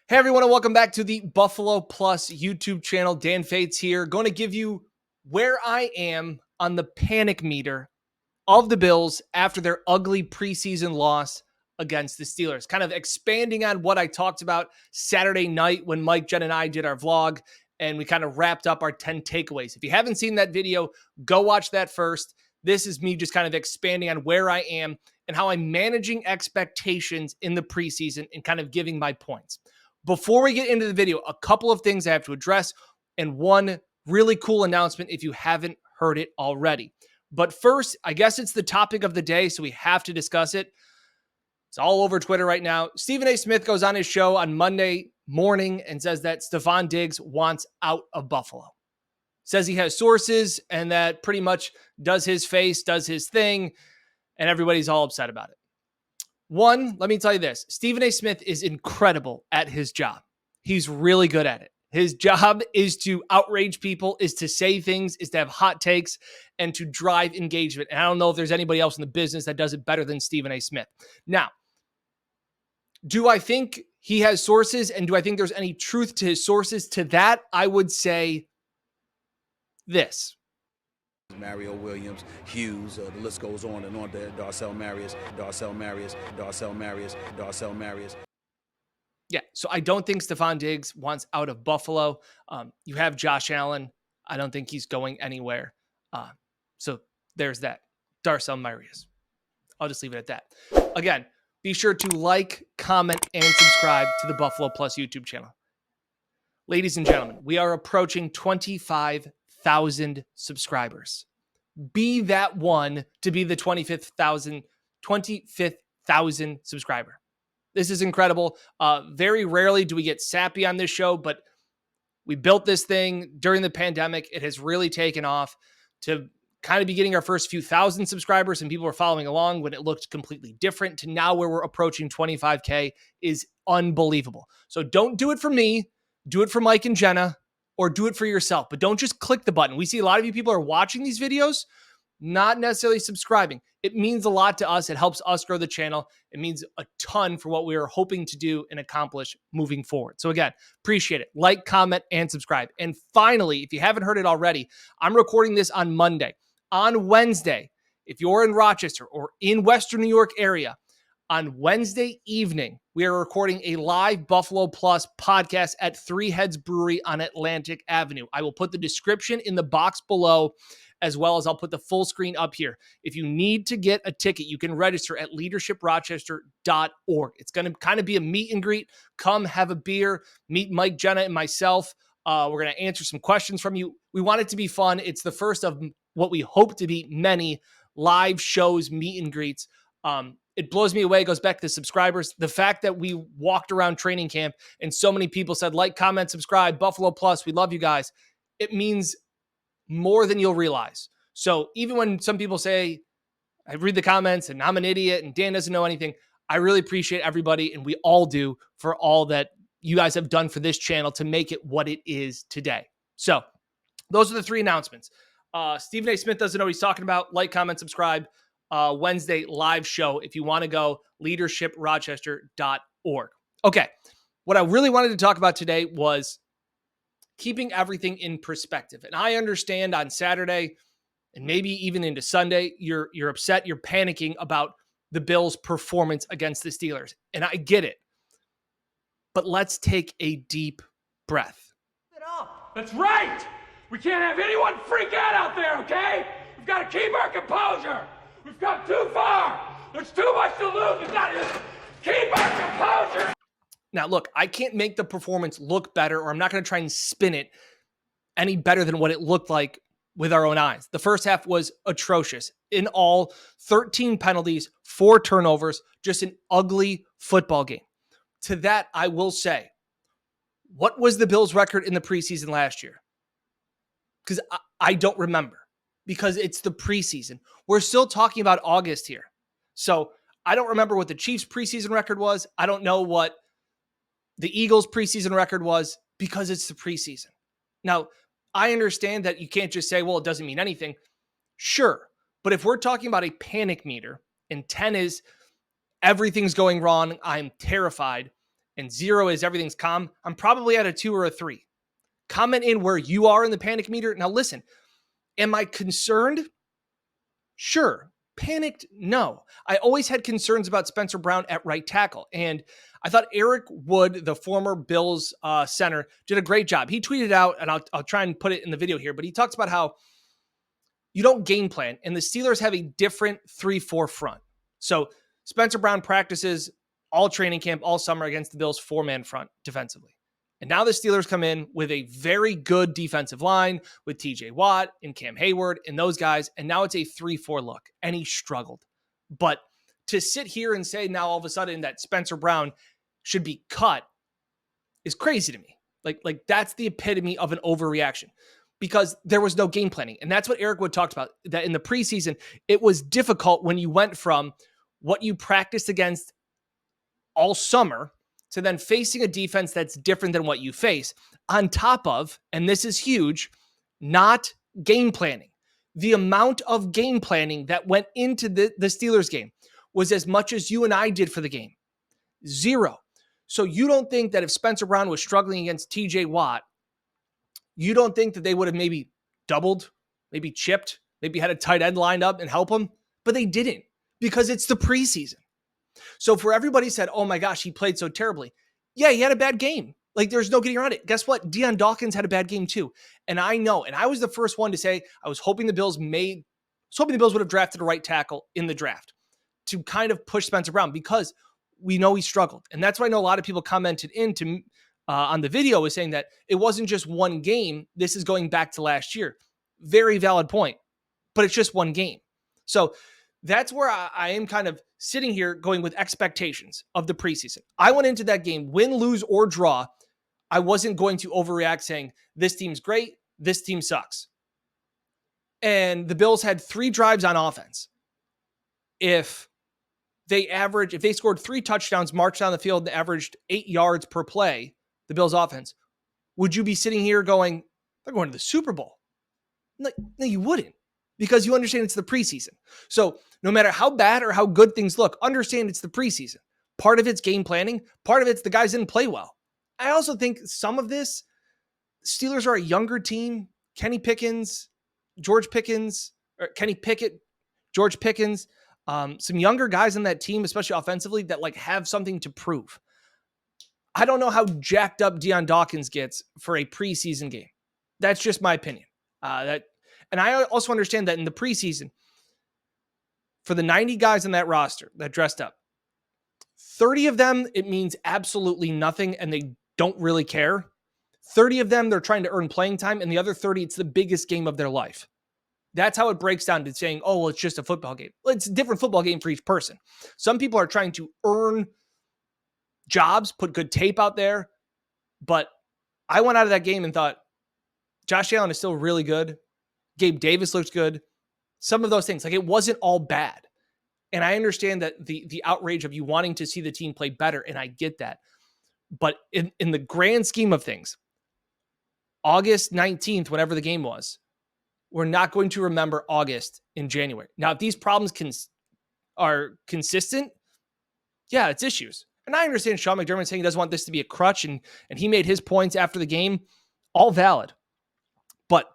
Hey everyone, and welcome back to the Buffalo Plus YouTube channel. Dan Fates here, going to give you where I am on the panic meter of the Bills after their ugly preseason loss against the Steelers. Kind of expanding on what I talked about Saturday night when Mike, Jen, and I did our vlog, and we kind of wrapped up our 10 takeaways. If you haven't seen that video, go watch that first. This is me just kind of expanding on where I am and how I'm managing expectations in the preseason and kind of giving my points. Before we get into the video, a couple of things I have to address and one really cool announcement if you haven't heard it already. But first, I guess it's the topic of the day, so we have to discuss it. It's all over Twitter right now. Stephen A. Smith goes on his show on Monday morning and says that Stephon Diggs wants out of Buffalo. Says he has sources and that pretty much does his face, does his thing, and everybody's all upset about it. One, let me tell you this. Stephen A. Smith is incredible at his job. He's really good at it. His job is to outrage people, is to say things, is to have hot takes, and to drive engagement. And I don't know if there's anybody else in the business that does it better than Stephen A. Smith. Now, do I think he has sources, and do I think there's any truth to his sources? To that, I would say this. Mario Williams, Hughes, the list goes on and on there. Darcel Marius. Yeah, so I don't think Stephon Diggs wants out of Buffalo. You have Josh Allen. I don't think he's going anywhere. So there's that. Darcel Marius. I'll just leave it at that. Again, be sure to like, comment, and subscribe to the Buffalo Plus YouTube channel. Ladies and gentlemen, we are approaching 25,000 subscribers. Be that one to be the 25,000 subscriber. This is incredible. Very rarely do we get sappy on this show, but we built this thing during the pandemic. It has really taken off to kind of be getting our first few thousand subscribers and people are following along when it looked completely different to now where we're approaching 25K is unbelievable. So don't do it for me. Do it for Mike and Jenna or do it for yourself, but don't just click the button. We see a lot of you people are watching these videos, not necessarily subscribing. It means a lot to us. It helps us grow the channel. It means a ton for what we are hoping to do and accomplish moving forward. So again, appreciate it. Like, comment, and subscribe. And finally, if you haven't heard it already, I'm recording this on Monday. On Wednesday, if you're in Rochester or in Western New York area, on Wednesday evening, we are recording a live Buffalo Plus podcast at Three Heads Brewery on Atlantic Avenue. I will put the description in the box below, as well as I'll put the full screen up here. If you need to get a ticket, you can register at leadershiprochester.org. It's going to kind of be a meet and greet. Come have a beer, meet Mike, Jenna, and myself. We're going to answer some questions from you. We want it to be fun. It's the first of what we hope to be many live shows, meet and greets. It blows me away. It goes back to the subscribers. The fact that we walked around training camp and so many people said, like, comment, subscribe, Buffalo Plus. We love you guys. It means more than you'll realize. So even when some people say, I read the comments and I'm an idiot and Dan doesn't know anything, I really appreciate everybody, and we all do, for all that you guys have done for this channel to make it what it is today. So those are the three announcements. Stephen A. Smith doesn't know what he's talking about. Like, comment, subscribe. Wednesday live show if you want to go, leadershiprochester.org. Okay, what I really wanted to talk about today was keeping everything in perspective. And I understand on Saturday and maybe even into Sunday, you're upset, you're panicking about the Bills' performance against the Steelers. And I get it. But let's take a deep breath. That's right! We can't have anyone freak out there, okay? We've got to keep our composure. We've come too far. There's too much to lose. We've got to just keep our composure. Now, look, I can't make the performance look better, or I'm not going to try and spin it any better than what it looked like with our own eyes. The first half was atrocious. In all, 13 penalties, 4 turnovers, just an ugly football game. To that, I will say, what was the Bills' record in the preseason last year? Because I don't remember, because it's the preseason. We're still talking about August here. So I don't remember what the Chiefs' preseason record was. I don't know what the Eagles' preseason record was, because it's the preseason. Now, I understand that you can't just say, well, it doesn't mean anything. Sure. But if we're talking about a panic meter and 10 is everything's going wrong, I'm terrified, and 0 is everything's calm, I'm probably at a 2 or a 3. Comment in where you are in the panic meter. Now, listen, am I concerned? Sure. Panicked? No. I always had concerns about Spencer Brown at right tackle. And I thought Eric Wood, the former Bills center, did a great job. He tweeted out, and I'll try and put it in the video here, but he talks about how you don't game plan, and the Steelers have a different 3-4 front. So Spencer Brown practices all training camp, all summer against the Bills' 4-man front defensively. And now the Steelers come in with a very good defensive line with TJ Watt and Cam Hayward and those guys. And now it's a 3-4 look. And he struggled. But to sit here and say now all of a sudden that Spencer Brown should be cut is crazy to me. Like that's the epitome of an overreaction because there was no game planning. And that's what Eric Wood talked about, that in the preseason, it was difficult when you went from what you practiced against all summer to then facing a defense that's different than what you face, on top of, and this is huge, not game planning. The amount of game planning that went into the Steelers game was as much as you and I did for the game. 0. So you don't think that if Spencer Brown was struggling against TJ Watt, you don't think that they would have maybe doubled, maybe chipped, maybe had a tight end lined up and help him? But they didn't because it's the preseason. So for everybody said, oh my gosh, he played so terribly. Yeah, he had a bad game. Like there's no getting around it. Guess what? Deion Dawkins had a bad game too. And I know, and I was the first one to say, I was hoping the Bills would have drafted a right tackle in the draft to kind of push Spencer Brown because we know he struggled. And that's why I know a lot of people commented into on the video was saying that it wasn't just one game. This is going back to last year. Very valid point, but it's just one game. So that's where I am kind of sitting here going with expectations of the preseason. I went into that game, win, lose, or draw. I wasn't going to overreact saying this team's great, this team sucks. And the Bills had 3 drives on offense. If they scored 3 touchdowns, marched down the field, and averaged 8 yards per play, the Bills offense, would you be sitting here going, they're going to the Super Bowl? No, you wouldn't. Because you understand it's the preseason. So no matter how bad or how good things look, understand it's the preseason. Part of it's game planning. Part of it's the guys didn't play well. I also think some of this, Steelers are a younger team. Kenny Pickett, George Pickens, some younger guys on that team, especially offensively, that like have something to prove. I don't know how jacked up Deion Dawkins gets for a preseason game. That's just my opinion. And I also understand that in the preseason, for the 90 guys on that roster that dressed up, 30 of them, it means absolutely nothing and they don't really care. 30 of them, they're trying to earn playing time, and the other 30, it's the biggest game of their life. That's how it breaks down to saying, oh, well, it's just a football game. Well, it's a different football game for each person. Some people are trying to earn jobs, put good tape out there, but I went out of that game and thought, Josh Allen is still really good. Gabe Davis looks good. Some of those things, like it wasn't all bad. And I understand that the outrage of you wanting to see the team play better, and I get that. But in the grand scheme of things, August 19th, whatever the game was, we're not going to remember August in January. Now, if these problems are consistent, yeah, it's issues. And I understand Sean McDermott saying he doesn't want this to be a crutch, and he made his points after the game, all valid. But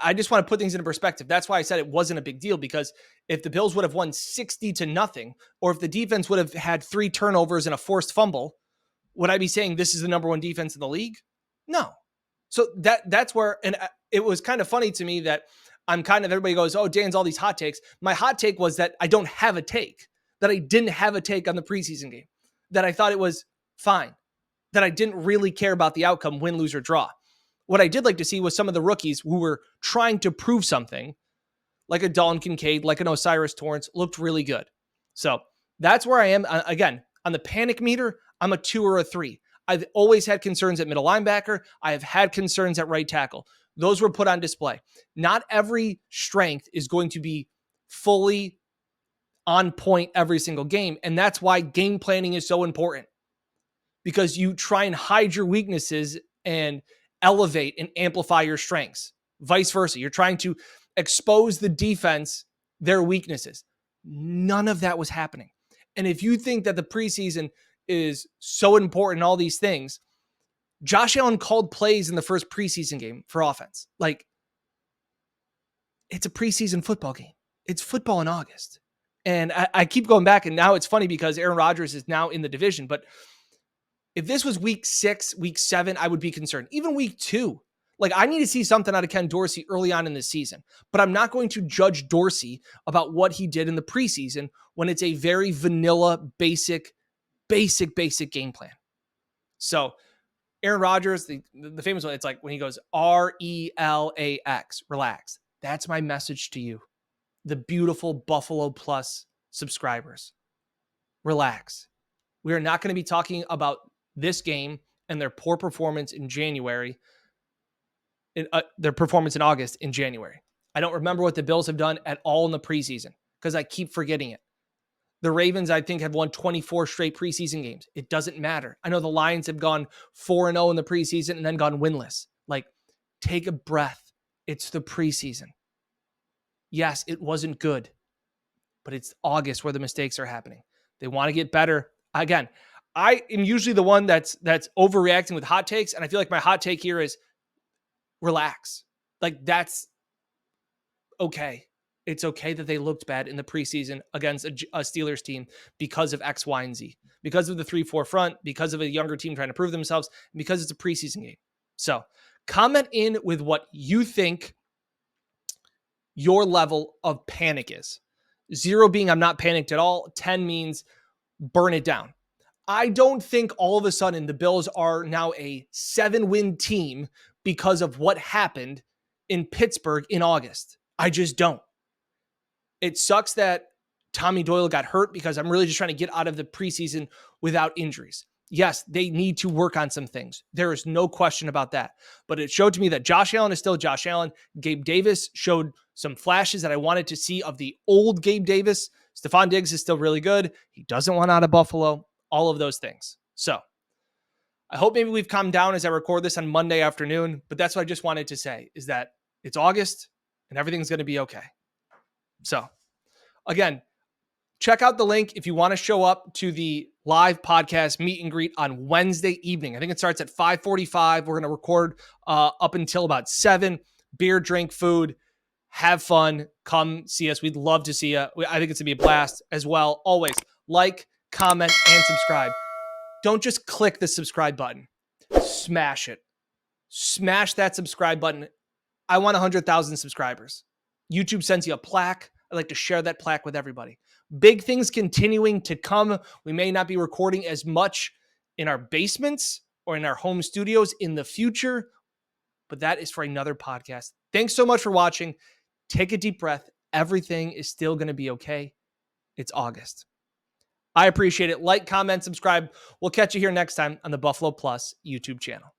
I just want to put things into perspective. That's why I said it wasn't a big deal, because if the Bills would have won 60-0, or if the defense would have had 3 turnovers and a forced fumble, would I be saying this is the number 1 defense in the league? No. So that's where, and it was kind of funny to me that everybody goes, oh, Dan's all these hot takes. My hot take was that I don't have a take, that I didn't have a take on the preseason game, that I thought it was fine, that I didn't really care about the outcome, win, lose, or draw. What I did like to see was some of the rookies who were trying to prove something, like a Dalton Kincaid, like an Osiris Torrance, looked really good. So that's where I am. Again, on the panic meter, I'm a 2 or a 3. I've always had concerns at middle linebacker. I have had concerns at right tackle. Those were put on display. Not every strength is going to be fully on point every single game. And that's why game planning is so important, because you try and hide your weaknesses and elevate and amplify your strengths. Vice versa. You're trying to expose the defense their weaknesses. None of that was happening. And if you think that the preseason is so important, all these things. Josh Allen called plays in the first preseason game for offense. Like, it's a preseason football game. It's football in August. And I keep going back, and now it's funny because Aaron Rodgers is now in the division. But if this was week 6, week 7, I would be concerned. Even week 2. Like, I need to see something out of Ken Dorsey early on in this season. But I'm not going to judge Dorsey about what he did in the preseason when it's a very vanilla, basic game plan. So Aaron Rodgers, the famous one, it's like when he goes RELAX, relax. That's my message to you, the beautiful Buffalo Plus subscribers. Relax. We are not going to be talking about this game and their poor performance in January, their performance in August in January. I don't remember what the Bills have done at all in the preseason because I keep forgetting it. The Ravens, I think, have won 24 straight preseason games. It doesn't matter. I know the Lions have gone 4-0 in the preseason and then gone winless. Like, take a breath. It's the preseason. Yes, it wasn't good, but it's August where the mistakes are happening. They want to get better. Again, I am usually the one that's overreacting with hot takes, and I feel like my hot take here is relax. Like, that's okay. It's okay that they looked bad in the preseason against a Steelers team because of X, Y, and Z, because of the 3-4 front, because of a younger team trying to prove themselves, and because it's a preseason game. So comment in with what you think your level of panic is. 0 being I'm not panicked at all. 10 means burn it down. I don't think all of a sudden the Bills are now a 7-win team because of what happened in Pittsburgh in August. I just don't. It sucks that Tommy Doyle got hurt because I'm really just trying to get out of the preseason without injuries. Yes, they need to work on some things. There is no question about that. But it showed to me that Josh Allen is still Josh Allen. Gabe Davis showed some flashes that I wanted to see of the old Gabe Davis. Stephon Diggs is still really good. He doesn't want out of Buffalo. All of those things. So I hope maybe we've calmed down as I record this on Monday afternoon. But that's what I just wanted to say is that it's August and everything's going to be okay. So again, check out the link if you want to show up to the live podcast meet and greet on Wednesday evening. I think it starts at 5:45. We're going to record up until about 7. Beer, drink, food, have fun. Come see us. We'd love to see you. I think it's going to be a blast as well. Always like, comment, and subscribe. Don't just click the subscribe button. Smash it. Smash that subscribe button. I want 100,000 subscribers. YouTube sends you a plaque. I'd like to share that plaque with everybody. Big things continuing to come. We may not be recording as much in our basements or in our home studios in the future, but that is for another podcast. Thanks so much for watching. Take a deep breath. Everything is still going to be okay. It's August. I appreciate it. Like, comment, subscribe. We'll catch you here next time on the Buffalo Plus YouTube channel.